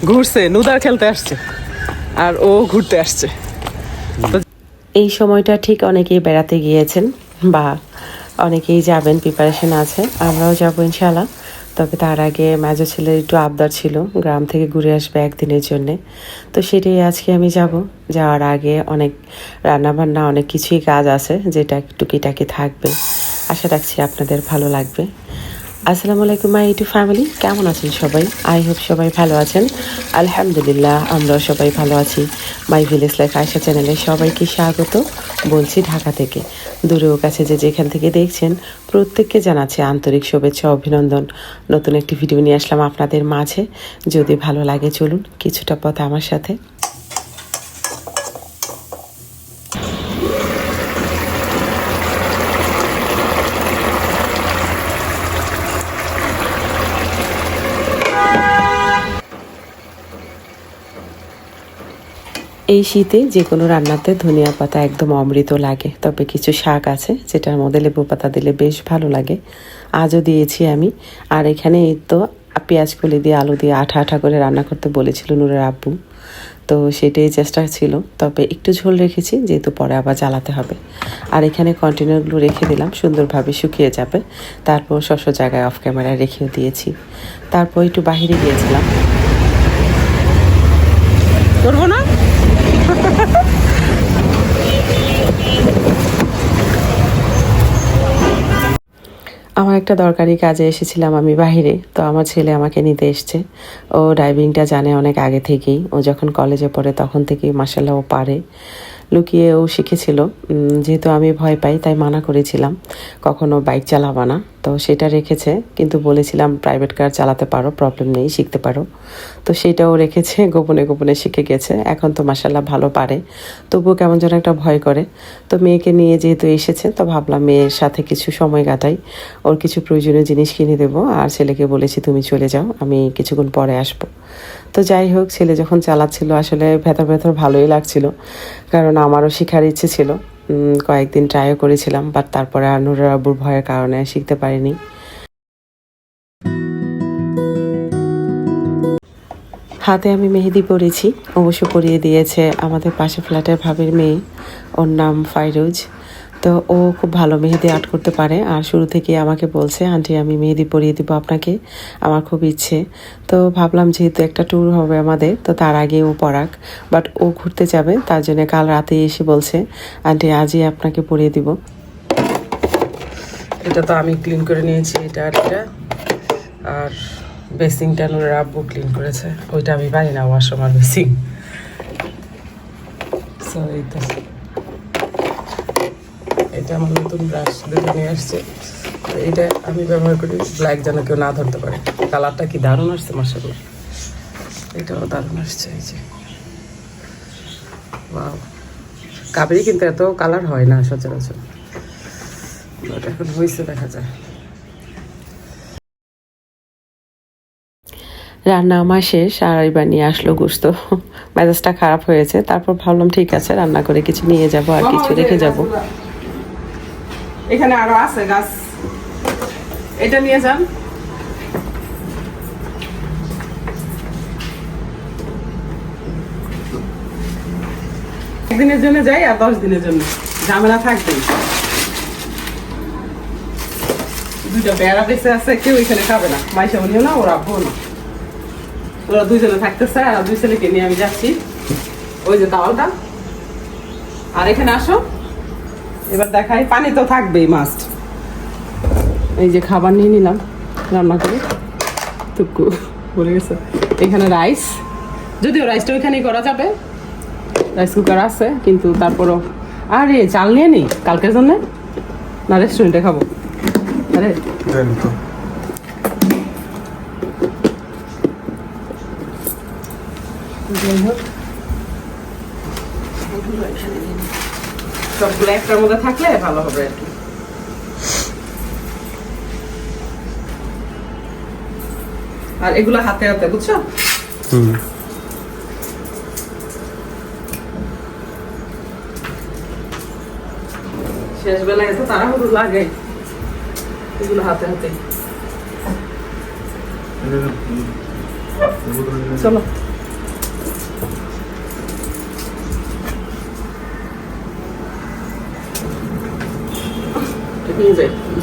ঘুরছে, নুদার খেলতে আসছে আর ও ঘুরতে আসছে। এই সময়টা ঠিক অনেকেই বেড়াতে গিয়েছেন বা অনেকেই যাবেন, প্রিপারেশন আছে, আমরাও যাবো ইনশাআল্লাহ। তবে তার আগে মেজো ছেলের একটু আবদার ছিল, গ্রাম থেকে ঘুরে আসবে একদিনের জন্যে। তো সেটাই আজকে আমি যাব। যাওয়ার আগে অনেক রান্নাবান্না, অনেক কিছুই কাজ আছে যেটা টুকিটাকি থাকবে। আশা রাখছি আপনাদের ভালো লাগবে। আসসালামু আলাইকুম মাই ইউটিউব ফ্যামিলি, কেমন আছেন সবাই? আই হোপ সবাই ভালো আছেন। আলহামদুলিল্লাহ, আমরাও সবাই ভালো আছি। মাই ভিলেজ লাইফ আয়শা চ্যানেলে সবাইকে স্বাগত বলছি ঢাকা থেকে। দূরেও কাছে যে যেখান থেকে দেখছেন প্রত্যেককে জানাচ্ছি আন্তরিক শুভেচ্ছা, অভিনন্দন। নতুন একটি ভিডিও নিয়ে আসলাম আপনাদের মাঝে। যদি ভালো লাগে চলুন কিছুটা পথ আমার সাথে। এই শীতে যে কোনো রান্নাতে ধনিয়া পাতা একদম অমৃত লাগে। তবে কিছু শাক আছে যেটার মধ্যে লেবু পাতা দিলে বেশ ভালো লাগে, আজও দিয়েছি আমি। আর এখানে এই তো পেঁয়াজ কলি দিয়ে আলু দিয়ে আঠা আঠা করে রান্না করতে বলেছিল নূরের আব্বু, তো সেটাই চেষ্টা ছিল। তবে একটু ঝোল রেখেছি যেহেতু পরে আবার জ্বালাতে হবে। আর এখানে কন্টেনারগুলো রেখে দিলাম, সুন্দরভাবে শুকিয়ে যাবে। তারপর শস্য জায়গায় অফ ক্যামেরায় রেখেও দিয়েছি। তারপর একটু বাহিরে গিয়েছিলাম। করবো না আমার একটা দরকারি কাজে এসেছিলাম আমি বাহিরে, তো আমার ছেলে আমাকে নিতে এসছে। ও ড্রাইভিংটা জানে অনেক আগে থেকেই, ও যখন কলেজে পড়ে তখন থেকেই মাশাআল্লাহ ও পারে। লুকিয়ে ও শিখেছিল, যেহেতু আমি ভয় পাই তাই মানা করেছিলাম কখনো বাইক চালাবা না, তো সেটা রেখেছে। কিন্তু বলেছিলাম প্রাইভেট কার চালাতে পারো, প্রবলেম নেই, শিখতে পারো। তো সেটাও রেখেছে, গোপনে গোপনে শিখে গেছে। এখন তো মাশাআল্লাহ ভালো পারে, তবুও কেমন যেন একটা ভয় করে। তো মেয়েকে নিয়ে যেহেতু এসেছে, তো ভাবলাম মেয়ের সাথে কিছু সময় কাটাই, ওর কিছু প্রয়োজনীয় জিনিস কিনে দেবো। আর ছেলেকে বলেছি তুমি চলে যাও, আমি কিছুক্ষণ পরে আসবো। তো যাই হোক, ছেলে যখন চালাচ্ছিল আসলে ভেতর ভেতর ভালোই লাগছিল, কারণ আমারও শেখার ইচ্ছে ছিল। কয়েকদিন ট্রাইও করেছিলাম, বাট তারপরে আর নুরের আব্বুর ভয়ের কারণে শিখতে পারিনি। হাতে আমি মেহেদি পরেছি, অবশ্য পরিয়ে দিয়েছে আমাদের পাশে ফ্ল্যাটের ভাবির মেয়ে, ওর নাম ফাইরুজ। তো ও খুব ভালো মেহেদি আর্ট করতে পারে, আর শুরু থেকে আমাকে বলছে আন্টি আমি মেহেদি পরিয়ে দিব আপনাকে, আমার খুব ইচ্ছে। তো ভাবলাম যেহেতু একটা ট্যুর হবে আমাদের, তো তার আগে ও পড়াক। বাট ও ঘুরতে যাবে, তার জন্য কাল রাতে এসে বলছে আন্টি আজই আপনাকে পরিয়ে দিব। এটা তো আমি ক্লিন করে নিয়েছি, এটা আর এটা। আর বেসিংটা নুরের আব্বু ক্লিন করেছে, ওইটা আমি পারি না ওয়াশরুম আর বেসিং। সো এই তো, এটা আমার নতুন ব্রাশ দুটো নিয়ে আসছে। এটা আমি ব্যবহার করি ব্ল্যাক, যেন কেউ না ধরতে পারে। কালারটা কি দারুণ আসছে মাশাআল্লাহ, এটাও দারুণ আসছে। এই যে ওয়াও, কাবেরি কিন্তু এত কালার হয় না সচরাচর, বাট এখন হয়েছে দেখা যায়। রান্না আমার শেষ, আর এবার নিয়ে আসলো গোস্ত। মেজাজটা খারাপ হয়েছে, তারপর ভাবলাম ঠিক আছে রান্না করে কিছু নিয়ে যাব আর কিছু রেখে যাব। এখানে আরো আছে গাছ, এটা নিয়ে যান। একদিনের জন্য যাই আর 10 দিনের জন্য ঝামেলা থাকবে। দুইটা বেড়া বেঁচে আছে, কেউ এখানে খাবে না, মাইশা বলিও না, ওরা আব্বু না, ওরা দুইজনে থাকতেছে। আর 2 ছেলেকে নিয়ে আমি যাচ্ছি, ওই যে তাওয়ালটা। আর এখানে আসো, এবার দেখাই। পানি তো থাকবেই মাস্ট। এই যে খাবার নিয়ে নিলাম রান্না করে, টুকু বলে গেছে। এখানে রাইস, যদিও রাইসটা ওইখানেই করা যাবে, রাইস কুকার আছে, কিন্তু তারপরও। আরে চাল নিয়ে নিই কালকের জন্য, না রেস্টুরেন্টে খাবো? আরে সবগুলো একটার মধ্যে থাকলে ভালো হবে আর কি। আর এগুলো হাতে হাতে, বুঝছো? শেষ বেলায় এত তাড়াহুড়ো লাগে, এগুলো হাতে হাতে। চলো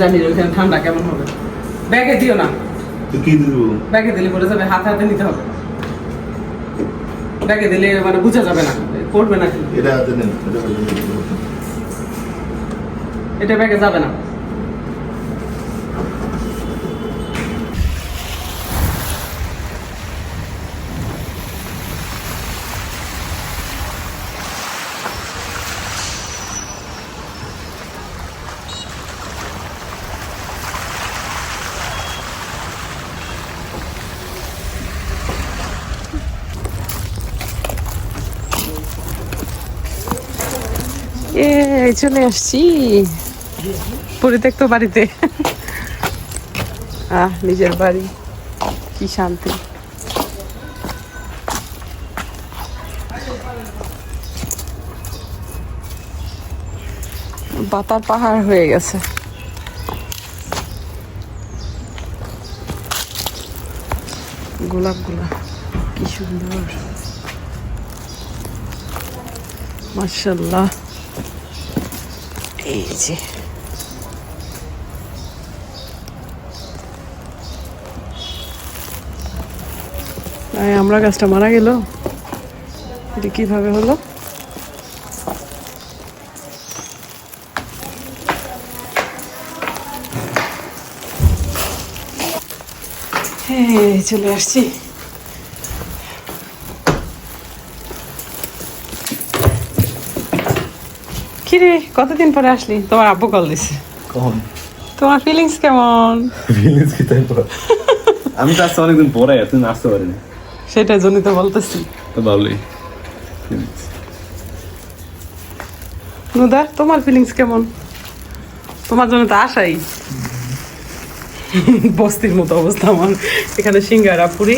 জানি ওইখানে ঠান্ডা কেমন হবে। ব্যাগে দিও না, কি দিব? ব্যাগে দিলে পরে যাবে, হাতে হাতে নিতে হবে। ব্যাগে দিলে মানে বোঝা যাবে না, পড়বে না। এটা হাতে নেন, এটা ব্যাগে যাবে না। চলে আসছি পরিত্যক্ত বাড়িতে। নিজের বাড়ি, কি শান্তি। পাতার পাহাড় হয়ে গেছে। গোলাপগুলা কি সুন্দর, মাশাআল্লাহ। এই যে আমরা গাছটা মারা গেল, এটা কিভাবে হলো? চলে আসছি। কিরে কতদিন পরে আসলি? তোমার আব্বু কল দিছে। কখন? তোমার ফিলিংস কেমন? ফিলিংস কি তাই পড়া? আমি তো আসতে অনেকদিন পরে, তুমি আসতে পারিনি। সেটাই জন্যই তো বলতেছি। তো ভালোই। নুদা, তোমার ফিলিংস কেমন? তোমার জন্য তো আসাই। বস্তির মতো অবস্থা আমার এখানে। সিঙ্গারা পুরি,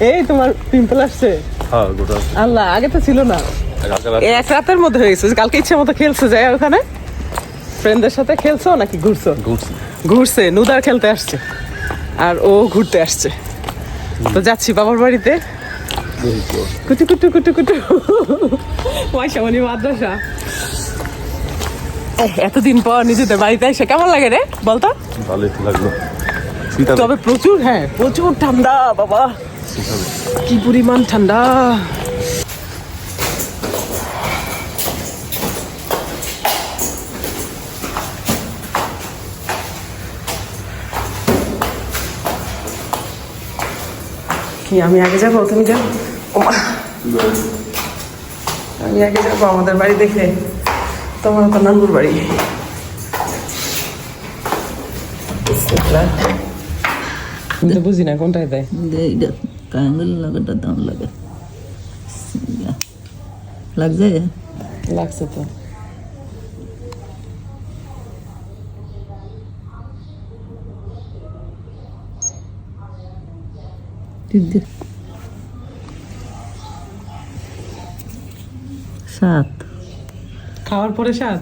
এই তোমার পিম্পল আসছে। হ্যাঁ গোটা আল্লাহ, আগে তো ছিল না, এক রাতের মধ্যে হয়ে গেছে। কালকে ইচ্ছে মতো খেলছে যায় ওখানে, ফ্রেন্ডদের সাথে খেলছো নাকি ঘুরছো? ঘুরছে, নুদার খেলতে আসছে আর ও ঘুরতে আসছে। তো যাচ্ছি বাবার বাড়িতে। কুটু কুটু কুটু কুটু পয়সামণি মাদ্রাসা। এতদিন পর নিজেদের বাড়িতে এসে কেমন লাগে রে বলতো? ভালোই তো লাগলো। তবে প্রচুর, হ্যাঁ প্রচুর ঠান্ডা বাবা, কি পরিমাণ ঠান্ডা। কি আমি আগে যাবো, তুমি যাও? আমি আগে যাবো আমাদের বাড়ি দেখে। তোমার তো নানুর বাড়ি। আমি তো বুঝি না কোনটায় দেয়। লাগছে লাগছে তো। সাত খাওয়ার পরে স্বাদ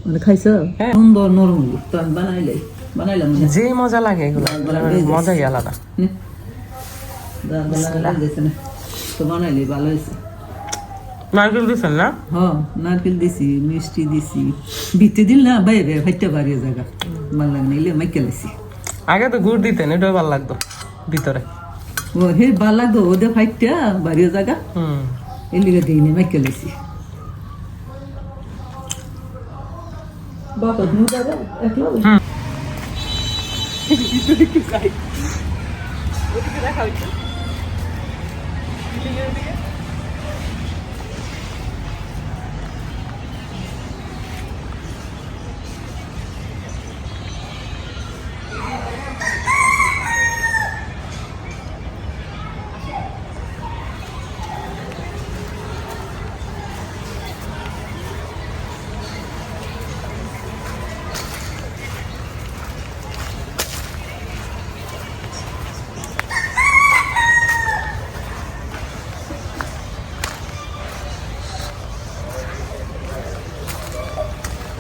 মানে খাইছো? হ্যাঁ। সুন্দর নরম তো আমি বানাইলাম যে মজা লাগে এগুলো, মজাই আলাদা। তো বানাইলে ভালো হয়েছে। নারকেল দিচ্ছেন না? হ্যাঁ, নারকেল দিছি, মিষ্টি দিছি, ভিতে দিল না বাইরে ফাইটা বাড়িয়ে জায়গা ভালো লাগে না, এলে মাইকে লাইছি। আগে তো গুড় দিতেন, এটাও ভালো লাগতো ভিতরে। ও হে ভালো লাগতো, ওদের ফাইটটা বাড়িয়ে জায়গা এর লিগে দিই না, মাইকে লাইছি। বাবা তুমি যাবে একলা?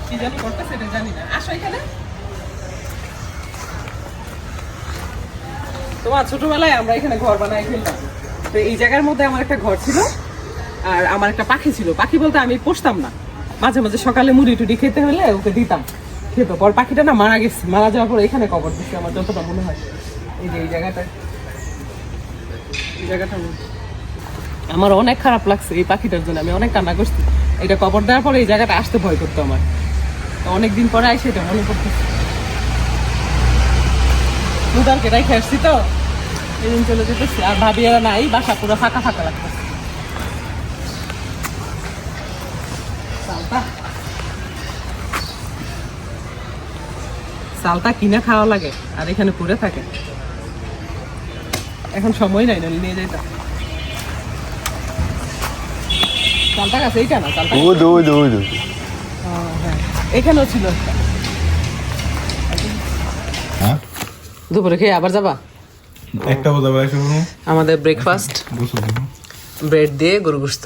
কি জানি করতেছে এটা জানি না। আসো এখানে। তোমার ছোটবেলায় আমরা এখানে ঘর বানাই ফেলতাম। তো এই জায়গার মধ্যে আমার একটা ঘর ছিল, আর আমার একটা পাখি ছিল, পাখি বলতে আমি পুষতাম না, মাঝে মাঝে সকালে মুড়ি টুড়ি খেতে হলে ওকে দিতাম, খেত। পর পাখিটা না মারা গেছে, মারা যাওয়ার পর এখানে কবর দিচ্ছে আমার যতটা মনে হয়। এই যে এই জায়গাটা, এই জায়গাটা আমার অনেক খারাপ লাগছে এই পাখিটার জন্য, আমি অনেক কান্না করছি। এটা কবর দেওয়ার পরে এই জায়গাটা আসতে ভয় করতো আমার, তো অনেকদিন পরে আইসে এটা মনে করতেছি। দুধারকে রেখে আসছি তো এই দিন চলে যেতেছি, আর ভাবি এরা নাই, বাসা পুরো ফাঁকা ফাঁকা লাগতেছে। চালটা কিনে খাওয়া লাগে আর এখানে পড়ে থাকে, এখন সময় নাই, নইলে নিয়ে যাইতাম। চালটা গাছ এইটা না, চালটা হ্যাঁ এখানেও ছিল একটা। দুপুরে খেয়ে আবার যাবা? একটা বোঝা আমাদের ব্রেকফাস্ট ব্রেড দিয়ে গরু গোশত।